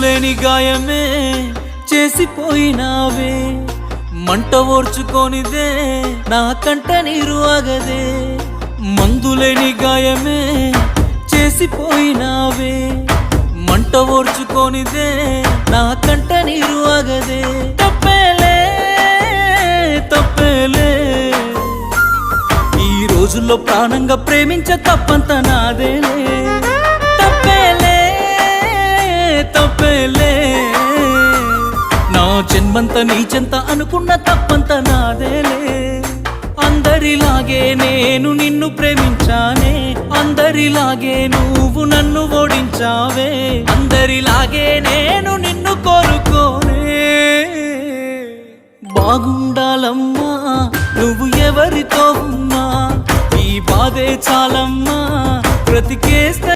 మందులేని గాయమే చేసిపోయినావే, మంట ఓర్చుకోనిదే నా కంట నీరు ఆగదే. మందులేని గాయమే చేసిపోయినావే, మంట ఓర్చుకోనిదే నా కంట నీరు ఆగదే. తప్పేలే తప్పేలే, ఈ రోజుల్లో ప్రాణంగా ప్రేమించ తప్పంత నాదేలే. తప్పేలే తప్పేలే, నా జన్మంత నీ చెంత అనుకున్న తప్పంత నాదేలే. అందరిలాగే నేను నిన్ను ప్రేమించానే, అందరిలాగే నువ్వు నన్ను ఓడించావే. అందరిలాగే నేను నిన్ను కోరుకోనే. బాగుండాలమ్మా నువ్వు ఎవరితో ఉన్నా, ఈ బాధే చాలమ్మా బ్రతికేస్తా.